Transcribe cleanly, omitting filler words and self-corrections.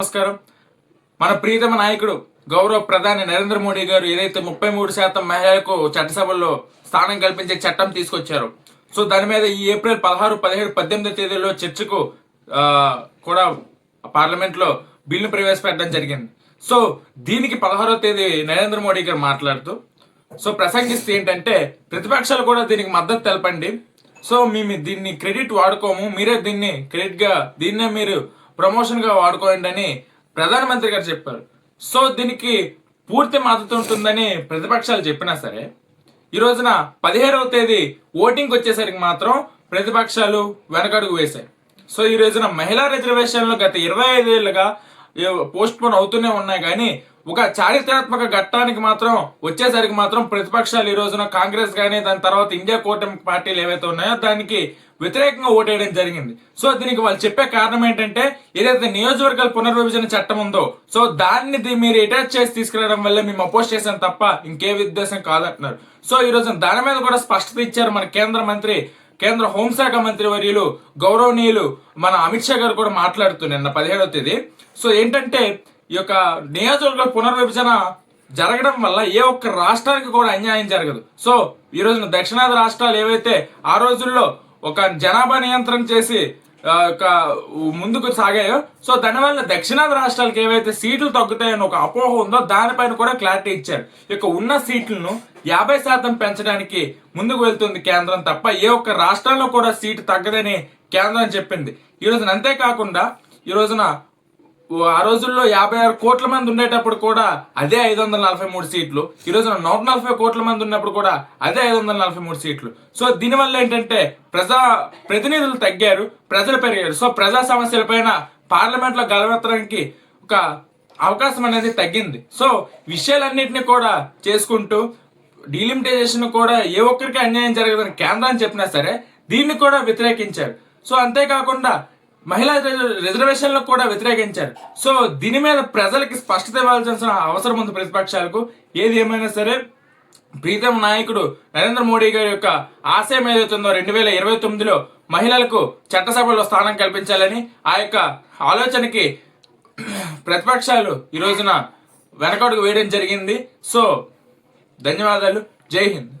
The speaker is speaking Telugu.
నమస్కారం. మన ప్రియతమ నాయకుడు గౌరవ ప్రధాని నరేంద్ర మోడీ గారు ఏదైతే 33% మహిళలకు చట్టసభల్లో స్థానం కల్పించే చట్టం తీసుకొచ్చారో, సో దాని మీద ఈ ఏప్రిల్ 16, 17, 18 తేదీల్లో చర్చకు కూడా పార్లమెంట్లో బిల్లు ప్రవేశపెట్టడం జరిగింది. సో దీనికి 16వ తేదీ నరేంద్ర మోడీ గారు మాట్లాడుతూ ప్రసంగిస్తే ఏంటంటే, ప్రతిపక్షాలు కూడా దీనికి మద్దతు తెలపండి. సో మేము దీన్ని క్రెడిట్ వాడుకోము, మీరే దీన్ని దీన్నే మీరు ప్రమోషన్ గా వాడుకోండి అని ప్రధానమంత్రి గారు చెప్పారు. సో దీనికి పూర్తి మద్దతు ఉంటుందని ప్రతిపక్షాలు చెప్పినా సరే, ఈ రోజున 17వ తేదీ ఓటింగ్ వచ్చేసరికి మాత్రం ప్రతిపక్షాలు వెనకడుగు వేశాయి. సో ఈ రోజున మహిళా రిజర్వేషన్లు గత 25 ఏళ్లుగా పోస్ట్ పోన్ అవుతూనే ఉన్నాయి, కానీ ఒక చారిత్రాత్మక ఘట్టానికి మాత్రం వచ్చేసరికి మాత్రం ప్రతిపక్షాలు ఈ రోజున కాంగ్రెస్ కానీ దాని తర్వాత ఇండియా కూటమి పార్టీలు ఏవైతే ఉన్నాయో దానికి వ్యతిరేకంగా ఓటేయడం జరిగింది. సో దీనికి వాళ్ళు చెప్పే కారణం ఏంటంటే, ఏదైతే నియోజకవర్గాల పునర్విభజన చట్టం ఉందో సో దాన్ని మీరు అటాచ్ చేసి తీసుకురావడం వల్ల మేము అపోజ్ చేసాం తప్ప ఇంకే ఉద్దేశం కాదంటున్నారు. సో ఈ రోజున దాని మీద కూడా స్పష్టత ఇచ్చారు మన కేంద్ర హోంశాఖ మంత్రి వర్యులు గౌరవనీయులు మన అమిత్ షా గారు కూడా మాట్లాడుతూ నిన్న 17వ తేదీ. సో ఏంటంటే, ఈ యొక్క నియోజకవర్గాల పునర్విభజన జరగడం వల్ల ఏ ఒక్క రాష్ట్రానికి కూడా అన్యాయం జరగదు. సో ఈ రోజున దక్షిణాది రాష్ట్రాలు ఏవైతే ఆ రోజుల్లో ఒక జనాభా నియంత్రణ చేసి ముందుకు సాగాయో, సో దానివల్ల దక్షిణాది రాష్ట్రాలకు ఏవైతే సీట్లు తగ్గుతాయని ఒక అపోహ ఉందో దానిపైన కూడా క్లారిటీ ఇచ్చారు. ఇక ఉన్న సీట్లను 50% పెంచడానికి ముందుకు వెళ్తుంది కేంద్రం తప్ప ఏ ఒక్క రాష్ట్రంలో కూడా సీటు తగ్గదని కేంద్రం చెప్పింది. ఈ రోజున అంతేకాకుండా ఈ రోజున ఆ రోజుల్లో 56 కోట్ల మంది ఉండేటప్పుడు కూడా అదే 543 సీట్లు, ఈ రోజున 140 కోట్ల మంది ఉన్నప్పుడు కూడా అదే 543 సీట్లు. సో దీనివల్ల ఏంటంటే ప్రతినిధులు తగ్గారు, ప్రజలు పెరిగారు. సో ప్రజా సమస్యల పైన పార్లమెంట్ లో గలవెత్తడానికి ఒక అవకాశం అనేది తగ్గింది. సో విషయాలన్నింటినీ కూడా చేసుకుంటూ డీలిమిటైజేషన్ కూడా ఏ ఒక్కరికి అన్యాయం జరగదని కేంద్రాన్ని చెప్పినా సరే దీన్ని కూడా వ్యతిరేకించారు. సో అంతేకాకుండా మహిళా రిజర్వేషన్లకు కూడా వ్యతిరేకించారు. సో దీని మీద ప్రజలకి స్పష్టత ఇవ్వాల్సిన అవసరం ఉంది ప్రతిపక్షాలకు. ఏది ఏమైనా సరే ప్రీతం నాయకుడు నరేంద్ర మోడీ గారి యొక్క ఆశయం ఏదైతుందో 2029లో మహిళలకు చట్టసభలో స్థానం కల్పించాలని ఆ యొక్క ఆలోచనకి ప్రతిపక్షాలు ఈ రోజున వెనకడుగు వేయడం జరిగింది. సో ధన్యవాదాలు. జై హింద్.